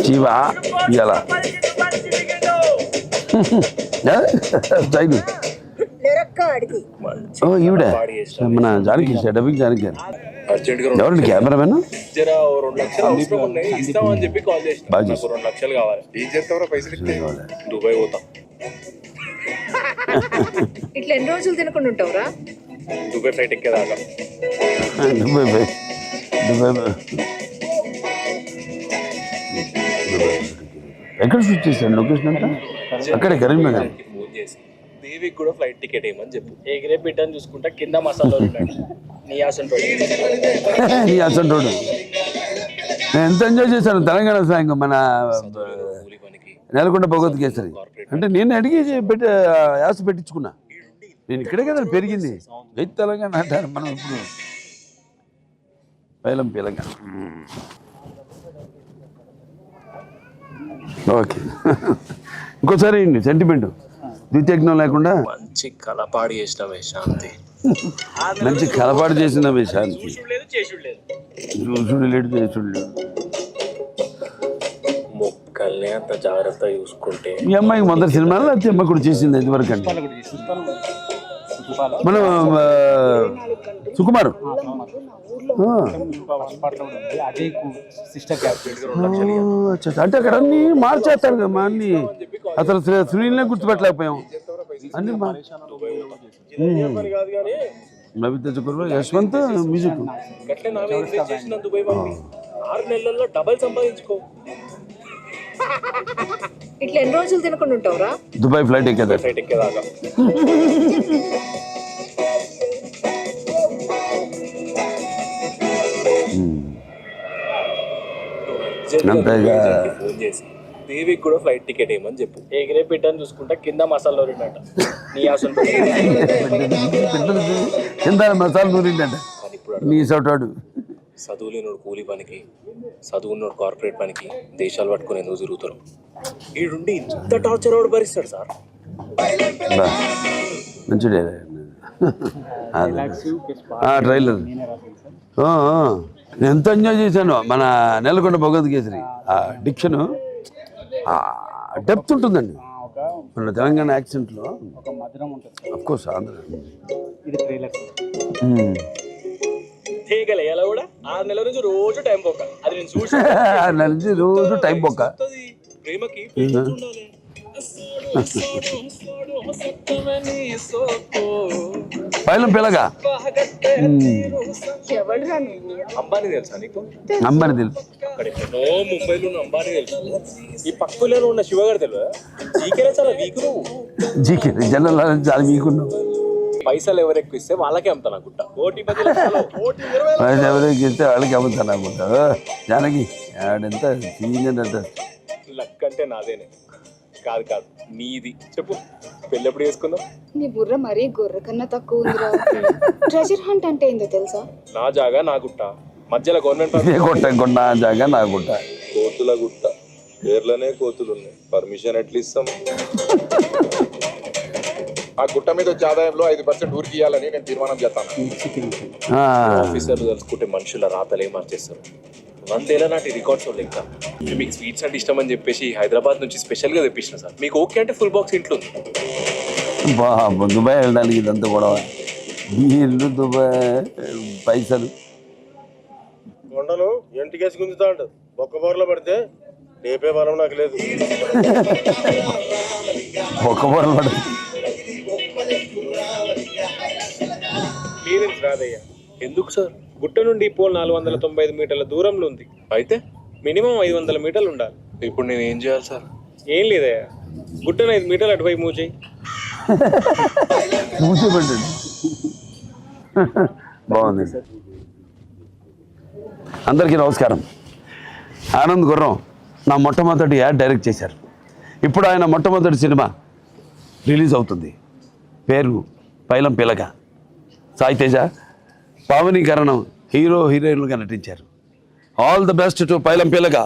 శివ ఇలా స్టైల్ ఓ ఈవిడ మన జానకి డబ్బింగ్ జానకి గారు ఎవరండి కెమెరామెన్ బాగా దుబాయ్ పోతాం. ఇట్లా ఎన్ని రోజులు తినకుండా ఉంటావురా? Dubai flight ఎక్కేదాకా. ఎక్కడ షూట్ చేశాడు లొకేషన్ అంతా? అక్కడే కరీంనగర్. దేవికి కూడా ఫ్లైట్ టికెట్ ఏమని చెప్పు. ఎగిరే బిడ్డని చూసుకుంటా కింద మసాలా నీ అసంటోడు నేను ఎంత ఎంజాయ్ చేశాను తెలంగాణ సాంగ్ మన నెలకొండ భగవత్ కేసరి అంటే నేను అడిగి యాస పెట్టించుకున్నా. నేను ఇక్కడే కదా పెరిగింది. రైతు తెలంగాణ అంటారు మనం ఇప్పుడు పైలం తెలంగాణ. ఓకే ఇంకోసారి సెంటిమెంట్ ద్వితీయజ్ఞం లేకుండా మంచి కలపాడు చేసినవే శాంతి. మంచి కలపాటు చేసినవే శాంతి. చూసుడు లేడు చేసుడు లేడు. మొక్కల్ని అంత జాగ్రత్త చూసుకుంటే మీ అమ్మాయికి మొదటి సినిమాలో అయితే అమ్మ కూడా చేసింది ఎంతవరకు అండి? మనం సుకుమార్ అంటే అక్కడ అన్ని మార్చేస్తాడు కదా మా అన్ని. అసలు సునీల్నే గుర్తుపెట్టలేకపోయాం అన్ని. నవిత చక్రవర్తి యశ్వంత్ మ్యూజిక్ 6 నెలల్లో డబల్ సంపాదించుకో. ఇట్లా ఎన్ని రోజులు తినకుండా ఉంటావురా? Dubai flight ఎక్కేదాకా. దేవికి కూడా ఫ్లైట్ టికెట్ ఏమని చెప్పు. ఎగిరే బిడ్డని చూసుకుంటా కింద మసాలా నూరిండట. నీ అసలు కింద మసాలా నూరిండట. నీ సోటాడు చదువులేనోడు కూలి పనికి, చదువున్నోడు కార్పొరేట్ పనికి దేశాలు పట్టుకుని ఎందుకు తిరుగుతారు? ఈడుండి ఇంత టార్చర్ ఎవడు భరిస్తాడు సార్? మంచి ట్రైలర్ నేను ఎంత ఎంజాయ్ చేశాను. మన నెలకొండ భగవత్ కేసరి ఆ డిక్షన్ డెప్త్ ఉంటుందండి. మన తెలంగాణ యాక్సెంట్లో అఫ్కోర్స్ ఆంధ్ర. ఎలా కూడా 6 నెలల నుంచి రోజు టైం పోక. అది నేను చూసి 6 నెలల నుంచి రోజు టైం పోక. ప్రేమకి పైలం పిల్లగా అంబానీ తెలుసా నీకు? అంబానీ తెలుసు. అక్కడెక్కడో ముంబైలో ఉన్న అంబానీ తెలుసు. ఈ పక్కలో ఉన్న శివగారు తెలుసు. జీకేనే చాలా వీక్. నువ్వు జీకే జనరల్ చాలా వీక్ ఉన్నావు. పైసలు ఎవరు ఎక్కువ ఇస్తే వాళ్ళకే అమ్ముతాను అనుకుంటా. పైసలు ఎవరికి ఇస్తే వాళ్ళకి అమ్ముతాను అనుకుంటా. జానకి ఆడంత లక్ అంటే నాదేనే. కాదు కాదు నీది. చెప్పు పెళ్ళి ఎప్పుడు చేసుకుందాం? నీ బుర్ర మరీ గొర్రె కన్నా తక్కువ ఉందిరా. ట్రెజర్ హంట్ అంటే ఏందో తెలుసా? నా జాగా నా గుట్ట మధ్యలో గవర్నమెంట్ కొట్ట జాగా నా గుట్ట. కోతుల గుట్ట పేర్లనే కోతులు ఉన్నాయి. పర్మిషన్ ఎట్లా ఇస్తాం? ఆ గుట్ట మీద వచ్చే ఆదాయంలో 5% ఊరికి ఇవ్వాలని నేను తీర్మానం చేస్తాను. ఆఫీసర్లు తెలుసుకుంటే మనుషుల రాతలే మార్చేస్తారు. 100 ఏళ్ల నాటి రికార్డ్స్ లెక్క. మీకు స్వీట్స్ అంటే ఇష్టం అని చెప్పేసి హైదరాబాద్ నుంచి స్పెషల్గా తెప్పించిన సార్. మీకు ఓకే అంటే ఫుల్ బాక్స్ ఇంట్లో ఉంది. దుబాయ్ వెళ్ళడానికి ఇదంతా కూడా వీళ్ళు దుబాయ్ పైసలు కొండలు ఎంటికేసి గుంజుతా ఉంటుంది. ఒక్క బోర్లో పడితే లేపే బలం నాకు లేదు. ఒక్క బోర్లో పడితే క్లియరెన్స్ రాదయ్యా. ఎందుకు సార్? గుట్ట నుండి పోల్ 495 మీటర్ల దూరంలో ఉంది. అయితే మినిమం 500 మీటర్లు ఉండాలి. ఇప్పుడు నేను ఏం చేయాలి సార్? ఏం లేదయ్యా, గుట్టను 5 మీటర్లు అటువైపు మూవ్ చేయి. బాగుంది. అందరికీ నమస్కారం. ఆనంద్ గుర్రం నా మొట్టమొదటి యాడ్ డైరెక్ట్ చేశారు. ఇప్పుడు ఆయన మొట్టమొదటి సినిమా రిలీజ్ అవుతుంది. పేరు పైలం పిలక. సాయి తేజ, పావనీకరణం హీరో హీరోయిన్లుగా నటించారు. ఆల్ ద బెస్ట్ టు పైలం పిలక.